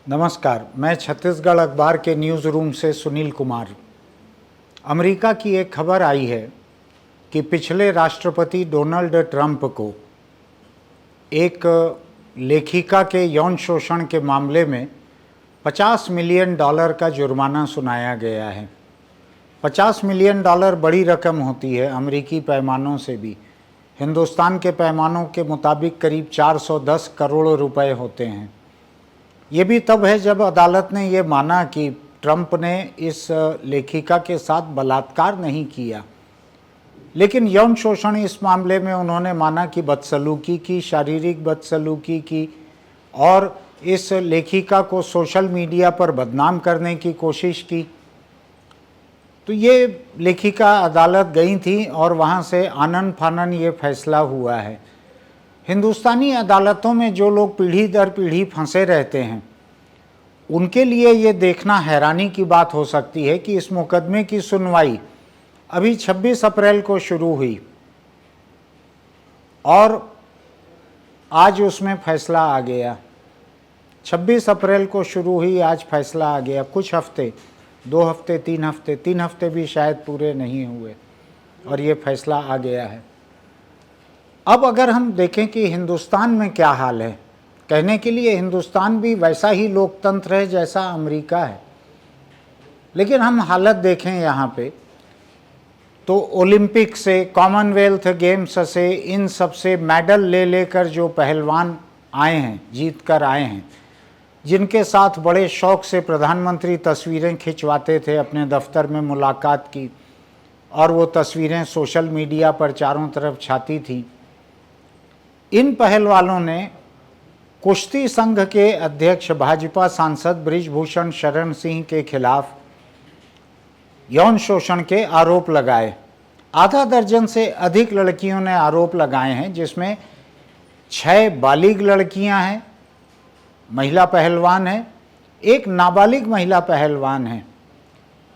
नमस्कार, मैं छत्तीसगढ़ अखबार के न्यूज़ रूम से सुनील कुमार। अमेरिका की एक खबर आई है कि पिछले राष्ट्रपति डोनाल्ड ट्रंप को एक लेखिका के यौन शोषण के मामले में $50 मिलियन का जुर्माना सुनाया गया है। $50 मिलियन बड़ी रकम होती है अमेरिकी पैमानों से भी। हिंदुस्तान के पैमानों के मुताबिक करीब 410 करोड़ रुपए होते हैं। ये भी तब है जब अदालत ने ये माना कि ट्रंप ने इस लेखिका के साथ बलात्कार नहीं किया, लेकिन यौन शोषण इस मामले में उन्होंने माना कि बदसलूकी की, शारीरिक बदसलूकी की और इस लेखिका को सोशल मीडिया पर बदनाम करने की कोशिश की। तो ये लेखिका अदालत गई थी और वहाँ से आनन फानन ये फैसला हुआ है। हिंदुस्तानी अदालतों में जो लोग पीढ़ी दर पीढ़ी फंसे रहते हैं, उनके लिए ये देखना हैरानी की बात हो सकती है कि इस मुकदमे की सुनवाई अभी 26 अप्रैल को शुरू हुई और आज उसमें फैसला आ गया। 26 अप्रैल को शुरू हुई, आज फैसला आ गया। कुछ हफ्ते, 2 हफ्ते, 3 हफ्ते भी शायद पूरे नहीं हुए और ये फैसला आ गया है। अब अगर हम देखें कि हिंदुस्तान में क्या हाल है, कहने के लिए हिंदुस्तान भी वैसा ही लोकतंत्र है जैसा अमेरिका है, लेकिन हम हालत देखें यहाँ पे तो ओलंपिक से, कॉमनवेल्थ गेम्स से, इन सब से मेडल ले लेकर जो पहलवान आए हैं, जीत कर आए हैं, जिनके साथ बड़े शौक से प्रधानमंत्री तस्वीरें खिंचवाते थे, अपने दफ्तर में मुलाकात की और वो तस्वीरें सोशल मीडिया पर चारों तरफ छाती थी। इन पहलवानों ने कुश्ती संघ के अध्यक्ष भाजपा सांसद बृजभूषण शरण सिंह के खिलाफ यौन शोषण के आरोप लगाए। आधा दर्जन से अधिक लड़कियों ने आरोप लगाए हैं, जिसमें 6 बालिग लड़कियां हैं, महिला पहलवान है, एक नाबालिग महिला पहलवान है।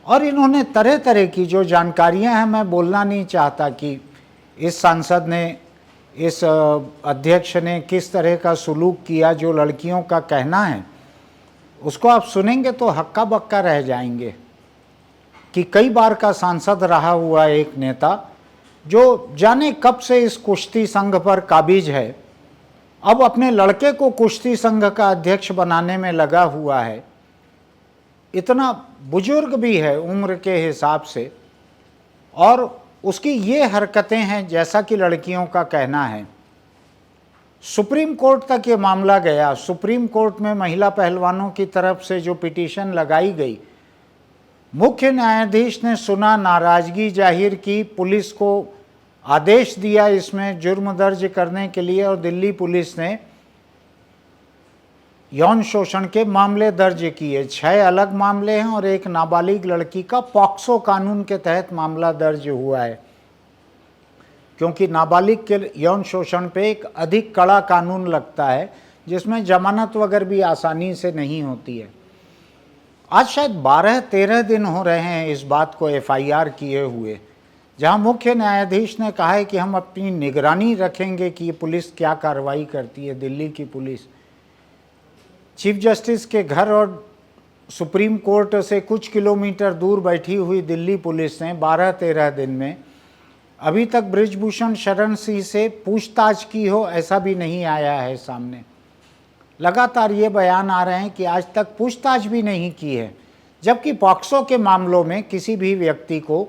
और इन्होंने तरह तरह की जो जानकारियां हैं, मैं बोलना नहीं चाहता कि इस सांसद ने, इस अध्यक्ष ने किस तरह का सुलूक किया। जो लड़कियों का कहना है उसको आप सुनेंगे तो हक्का बक्का रह जाएंगे कि कई बार का सांसद रहा हुआ एक नेता जो जाने कब से इस कुश्ती संघ पर काबिज है, अब अपने लड़के को कुश्ती संघ का अध्यक्ष बनाने में लगा हुआ है। इतना बुजुर्ग भी है उम्र के हिसाब से, और उसकी ये हरकतें हैं जैसा कि लड़कियों का कहना है। सुप्रीम कोर्ट तक ये मामला गया। सुप्रीम कोर्ट में महिला पहलवानों की तरफ से जो पिटीशन लगाई गई, मुख्य न्यायाधीश ने सुना, नाराजगी जाहिर की, पुलिस को आदेश दिया इसमें जुर्म दर्ज करने के लिए, और दिल्ली पुलिस ने यौन शोषण के मामले दर्ज किए। 6 अलग मामले हैं और एक नाबालिग लड़की का पॉक्सो कानून के तहत मामला दर्ज हुआ है, क्योंकि नाबालिग के यौन शोषण पे एक अधिक कड़ा कानून लगता है जिसमें जमानत वगैरह भी आसानी से नहीं होती है। आज शायद 12-13 दिन हो रहे हैं इस बात को FIR किए हुए, जहां मुख्य न्यायाधीश ने कहा है कि हम अपनी निगरानी रखेंगे कि ये पुलिस क्या कार्रवाई करती है, दिल्ली की पुलिस। चीफ जस्टिस के घर और सुप्रीम कोर्ट से कुछ किलोमीटर दूर बैठी हुई दिल्ली पुलिस ने 12-13 दिन में अभी तक बृजभूषण शरण सिंह से पूछताछ की हो, ऐसा भी नहीं आया है सामने। लगातार ये बयान आ रहे हैं कि आज तक पूछताछ भी नहीं की है, जबकि पॉक्सो के मामलों में किसी भी व्यक्ति को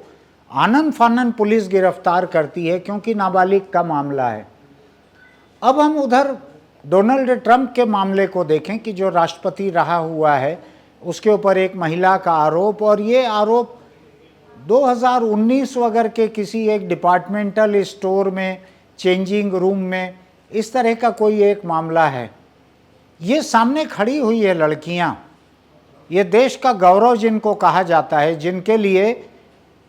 आनन फानन पुलिस गिरफ्तार करती है, क्योंकि नाबालिग का मामला है। अब हम उधर डोनाल्ड ट्रंप के मामले को देखें कि जो राष्ट्रपति रहा हुआ है, उसके ऊपर एक महिला का आरोप, और ये आरोप 2019 वगैरह के किसी एक डिपार्टमेंटल स्टोर में, चेंजिंग रूम में, इस तरह का कोई एक मामला है। ये सामने खड़ी हुई है लड़कियां, ये देश का गौरव जिनको कहा जाता है, जिनके लिए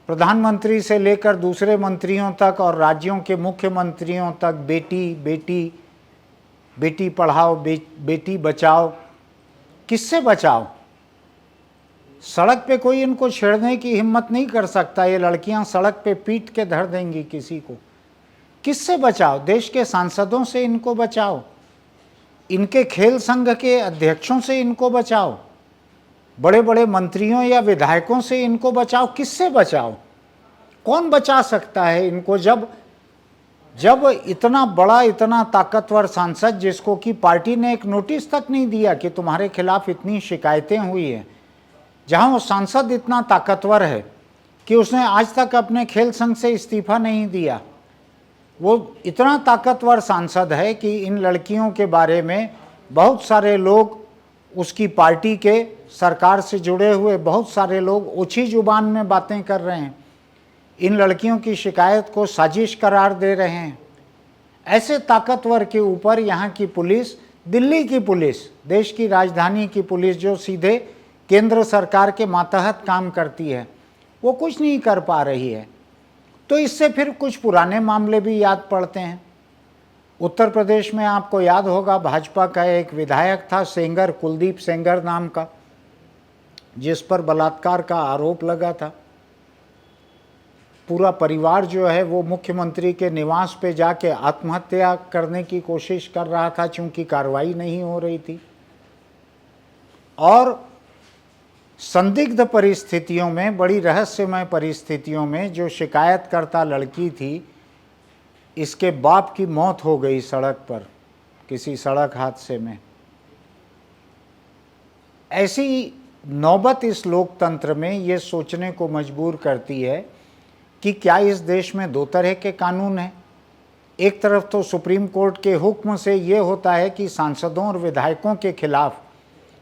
प्रधानमंत्री से लेकर दूसरे मंत्रियों तक और राज्यों के मुख्यमंत्रियों तक बेटी बेटी, बेटी पढ़ाओ, बेटी बचाओ। किससे बचाओ? सड़क पे कोई इनको छेड़ने की हिम्मत नहीं कर सकता। ये लड़कियां सड़क पे पीट के धर देंगी किसी को। किससे बचाओ? देश के सांसदों से इनको बचाओ। इनके खेल संघ के अध्यक्षों से इनको बचाओ, बड़े बड़े मंत्रियों या विधायकों से इनको बचाओ, किससे बचाओ? कौन बचा सकता है इनको? जब इतना बड़ा, इतना ताकतवर सांसद, जिसको कि पार्टी ने एक नोटिस तक नहीं दिया कि तुम्हारे खिलाफ इतनी शिकायतें हुई हैं, जहां वो सांसद इतना ताकतवर है कि उसने आज तक अपने खेल संघ से इस्तीफा नहीं दिया, वो इतना ताकतवर सांसद है कि इन लड़कियों के बारे में बहुत सारे लोग, उसकी पार्टी के, सरकार से जुड़े हुए बहुत सारे लोग ओछी जुबान में बातें कर रहे हैं, इन लड़कियों की शिकायत को साजिश करार दे रहे हैं। ऐसे ताकतवर के ऊपर यहाँ की पुलिस, दिल्ली की पुलिस, देश की राजधानी की पुलिस, जो सीधे केंद्र सरकार के मातहत काम करती है, वो कुछ नहीं कर पा रही है। तो इससे फिर कुछ पुराने मामले भी याद पड़ते हैं। उत्तर प्रदेश में आपको याद होगा, भाजपा का एक विधायक था सेंगर, कुलदीप सेंगर नाम का, जिस पर बलात्कार का आरोप लगा था। पूरा परिवार जो है वो मुख्यमंत्री के निवास पे जाके आत्महत्या करने की कोशिश कर रहा था, चूंकि कार्रवाई नहीं हो रही थी। और संदिग्ध परिस्थितियों में, बड़ी रहस्यमय परिस्थितियों में, जो शिकायतकर्ता लड़की थी, इसके बाप की मौत हो गई सड़क पर, किसी सड़क हादसे में। ऐसी नौबत इस लोकतंत्र में ये सोचने को मजबूर करती है कि क्या इस देश में दो तरह के कानून हैं। एक तरफ तो सुप्रीम कोर्ट के हुक्म से ये होता है कि सांसदों और विधायकों के खिलाफ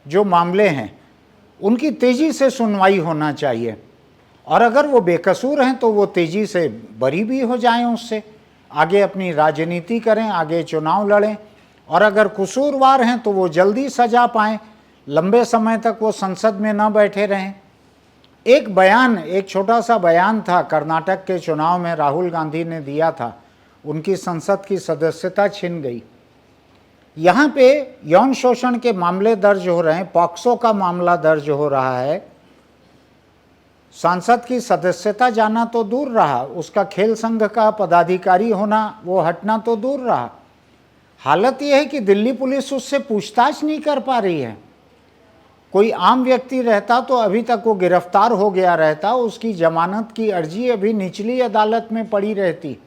जो मामले हैं उनकी तेज़ी से सुनवाई होना चाहिए, और अगर वो बेकसूर हैं तो वो तेज़ी से बरी भी हो जाएं, उससे आगे अपनी राजनीति करें, आगे चुनाव लड़ें, और अगर कसूरवार हैं तो वो जल्दी सजा पाएं, लंबे समय तक वो संसद में न बैठे रहें। एक बयान, एक छोटा सा बयान था, कर्नाटक के चुनाव में राहुल गांधी ने दिया था, उनकी संसद की सदस्यता छिन गई। यहाँ पे यौन शोषण के मामले दर्ज हो रहे हैं, पॉक्सो का मामला दर्ज हो रहा है। सांसद की सदस्यता जाना तो दूर रहा, उसका खेल संघ का पदाधिकारी होना, वो हटना तो दूर रहा। हालत यह है कि दिल्ली पुलिस उससे पूछताछ नहीं कर पा रही है। कोई आम व्यक्ति रहता तो अभी तक वो गिरफ्तार हो गया रहता, उसकी जमानत की अर्जी अभी निचली अदालत में पड़ी रहती।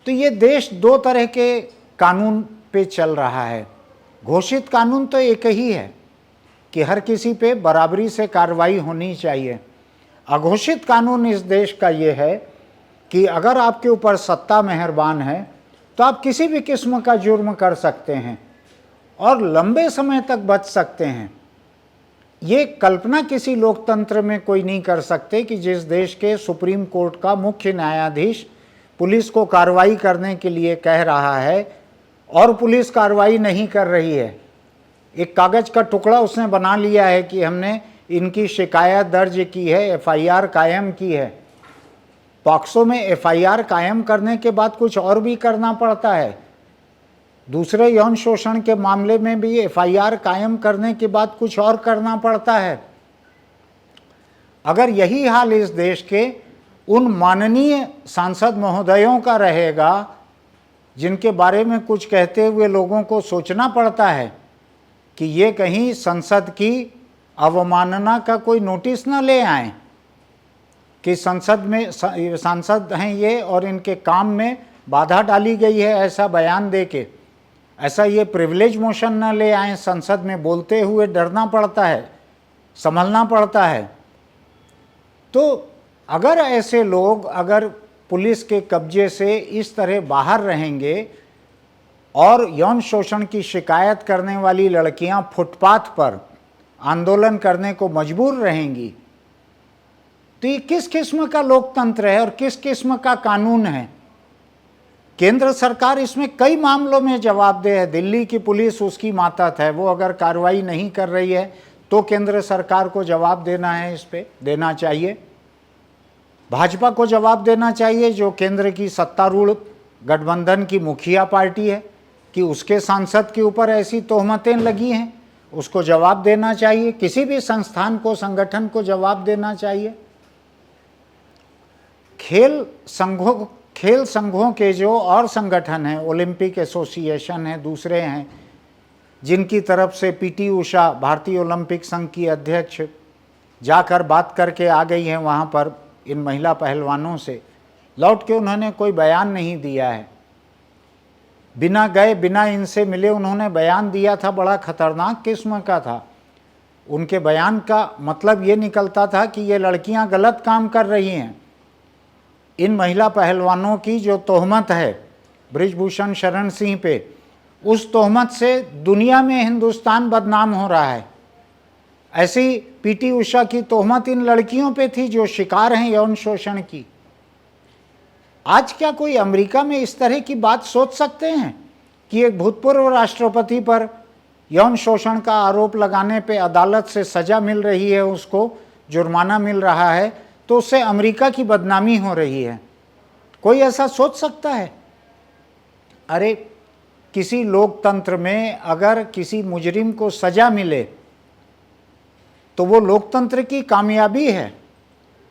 तो ये देश दो तरह के कानून पे चल रहा है। घोषित कानून तो एक ही है कि हर किसी पे बराबरी से कार्रवाई होनी चाहिए। अघोषित कानून इस देश का ये है कि अगर आपके ऊपर सत्ता मेहरबान है तो आप किसी भी किस्म का जुर्म कर सकते हैं और लंबे समय तक बच सकते हैं। ये कल्पना किसी लोकतंत्र में कोई नहीं कर सकते कि जिस देश के सुप्रीम कोर्ट का मुख्य न्यायाधीश पुलिस को कार्रवाई करने के लिए कह रहा है और पुलिस कार्रवाई नहीं कर रही है। एक कागज़ का टुकड़ा उसने बना लिया है कि हमने इनकी शिकायत दर्ज की है, एफआईआर कायम की है। पॉक्सो में एफआईआर कायम करने के बाद कुछ और भी करना पड़ता है। दूसरे यौन शोषण के मामले में भी एफआईआर कायम करने के बाद कुछ और करना पड़ता है। अगर यही हाल इस देश के उन माननीय सांसद महोदयों का रहेगा जिनके बारे में कुछ कहते हुए लोगों को सोचना पड़ता है कि ये कहीं संसद की अवमानना का कोई नोटिस न ले आए कि संसद में सांसद हैं ये और इनके काम में बाधा डाली गई है, ऐसा बयान दे के, ऐसा ये प्रिविलेज मोशन न ले आए। संसद में बोलते हुए डरना पड़ता है, संभलना पड़ता है। तो अगर ऐसे लोग अगर पुलिस के कब्जे से इस तरह बाहर रहेंगे और यौन शोषण की शिकायत करने वाली लड़कियां फुटपाथ पर आंदोलन करने को मजबूर रहेंगी, तो ये किस किस्म का लोकतंत्र है और किस किस्म का कानून है? केंद्र सरकार इसमें कई मामलों में जवाबदेह है। दिल्ली की पुलिस उसकी मातहत है, वो अगर कार्रवाई नहीं कर रही है तो केंद्र सरकार को जवाब देना है, इस पे देना चाहिए। भाजपा को जवाब देना चाहिए जो केंद्र की सत्तारूढ़ गठबंधन की मुखिया पार्टी है कि उसके सांसद के ऊपर ऐसी तोहमतें लगी हैं, उसको जवाब देना चाहिए। किसी भी संस्थान को, संगठन को जवाब देना चाहिए। खेल संघों के जो और संगठन हैं, ओलंपिक एसोसिएशन है, दूसरे हैं, जिनकी तरफ से पीटी उषा भारतीय ओलंपिक संघ की अध्यक्ष जाकर बात करके आ गई हैं वहाँ पर इन महिला पहलवानों से, लौट के उन्होंने कोई बयान नहीं दिया है। बिना गए बिना इनसे मिले उन्होंने बयान दिया था, बड़ा खतरनाक किस्म का था। उनके बयान का मतलब ये निकलता था कि ये लड़कियां गलत काम कर रही हैं। इन महिला पहलवानों की जो तोहमत है बृजभूषण शरण सिंह पे, उस तोहमत से दुनिया में हिंदुस्तान बदनाम हो रहा है। ऐसी पीटी उषा की तोहमत इन लड़कियों पे थी जो शिकार हैं यौन शोषण की। आज क्या कोई अमेरिका में इस तरह की बात सोच सकते हैं कि एक भूतपूर्व राष्ट्रपति पर यौन शोषण का आरोप लगाने पे अदालत से सजा मिल रही है, उसको जुर्माना मिल रहा है, तो उससे अमेरिका की बदनामी हो रही है? कोई ऐसा सोच सकता है? अरे किसी लोकतंत्र में अगर किसी मुजरिम को सजा मिले तो वो लोकतंत्र की कामयाबी है।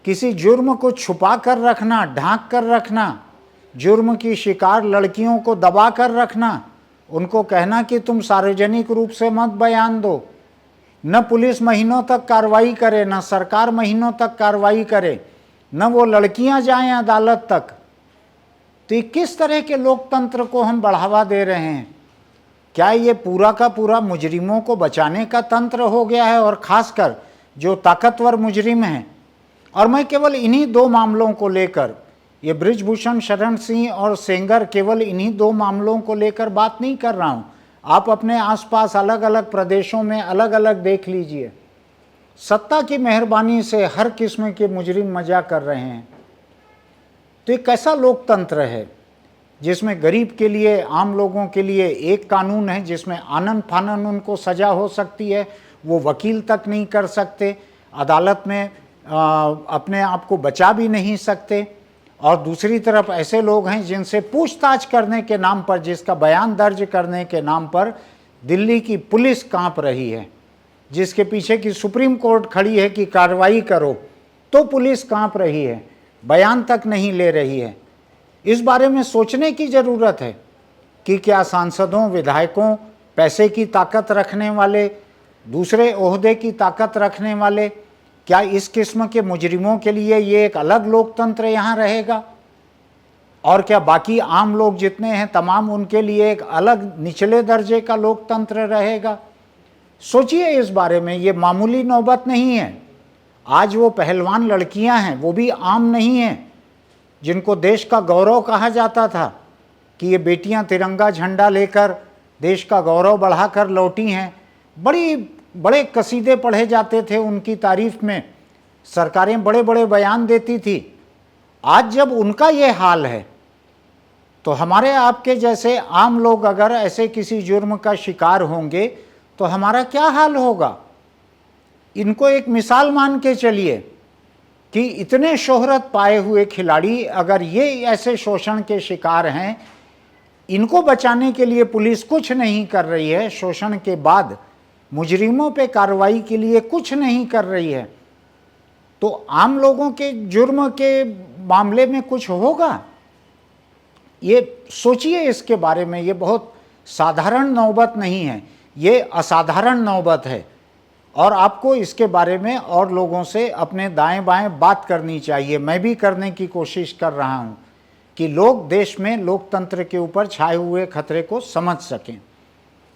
किसी जुर्म को छुपा कर रखना, ढांक कर रखना, जुर्म की शिकार लड़कियों को दबा कर रखना, उनको कहना कि तुम सार्वजनिक रूप से मत बयान दो, न पुलिस महीनों तक कार्रवाई करे, न सरकार महीनों तक कार्रवाई करे, न वो लड़कियां जाएं अदालत तक, तो ये किस तरह के लोकतंत्र को हम बढ़ावा दे रहे हैं? क्या ये पूरा का पूरा मुजरिमों को बचाने का तंत्र हो गया है? और खासकर जो ताकतवर मुजरिम हैं, और मैं केवल इन्हीं दो मामलों को लेकर, ये बृजभूषण शरण सिंह और सेंगर, केवल इन्हीं दो मामलों को लेकर बात नहीं कर रहा हूँ। आप अपने आसपास अलग अलग प्रदेशों में अलग अलग देख लीजिए। सत्ता की मेहरबानी से हर किस्म के मुजरिम मजा कर रहे हैं। तो ये कैसा लोकतंत्र है जिसमें गरीब के लिए, आम लोगों के लिए एक कानून है, जिसमें आनन फानन उनको सजा हो सकती है, वो वकील तक नहीं कर सकते, अदालत में अपने आप को बचा भी नहीं सकते, और दूसरी तरफ ऐसे लोग हैं जिनसे पूछताछ करने के नाम पर, जिसका बयान दर्ज करने के नाम पर दिल्ली की पुलिस कांप रही है, जिसके पीछे की सुप्रीम कोर्ट खड़ी है कि कार्रवाई करो, तो पुलिस कांप रही है, बयान तक नहीं ले रही है। इस बारे में सोचने की ज़रूरत है कि क्या सांसदों, विधायकों, पैसे की ताकत रखने वाले, दूसरे ओहदे की ताकत रखने वाले, क्या इस किस्म के मुजरिमों के लिए ये एक अलग लोकतंत्र यहाँ रहेगा? और क्या बाकी आम लोग जितने हैं तमाम, उनके लिए एक अलग निचले दर्जे का लोकतंत्र रहेगा? सोचिए इस बारे में। ये मामूली नौबत नहीं है। आज वो पहलवान लड़कियां हैं, वो भी आम नहीं हैं, जिनको देश का गौरव कहा जाता था कि ये बेटियां तिरंगा झंडा लेकर देश का गौरव बढ़ाकर लौटी हैं। बड़े कसीदे पढ़े जाते थे उनकी तारीफ में, सरकारें बड़े बड़े बयान देती थी। आज जब उनका ये हाल है, तो हमारे आपके जैसे आम लोग अगर ऐसे किसी जुर्म का शिकार होंगे तो हमारा क्या हाल होगा? इनको एक मिसाल मान के चलिए कि इतने शोहरत पाए हुए खिलाड़ी अगर ये ऐसे शोषण के शिकार हैं, इनको बचाने के लिए पुलिस कुछ नहीं कर रही है, शोषण के बाद मुजरिमों पे कार्रवाई के लिए कुछ नहीं कर रही है, तो आम लोगों के जुर्म के मामले में कुछ होगा? ये सोचिए इसके बारे में। ये बहुत साधारण नौबत नहीं है, ये असाधारण नौबत है, और आपको इसके बारे में और लोगों से अपने दाएं बाएं बात करनी चाहिए। मैं भी करने की कोशिश कर रहा हूं कि लोग देश में लोकतंत्र के ऊपर छाए हुए खतरे को समझ सकें।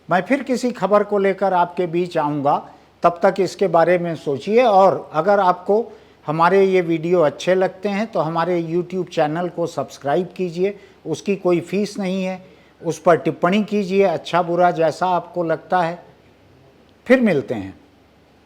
मैं फिर किसी खबर को लेकर आपके बीच आऊँगा, तब तक इसके बारे में सोचिए। और अगर आपको हमारे ये वीडियो अच्छे लगते हैं तो हमारे YouTube चैनल को सब्सक्राइब कीजिए, उसकी कोई फ़ीस नहीं है। उस पर टिप्पणी कीजिए, अच्छा बुरा जैसा आपको लगता है। फिर मिलते हैं।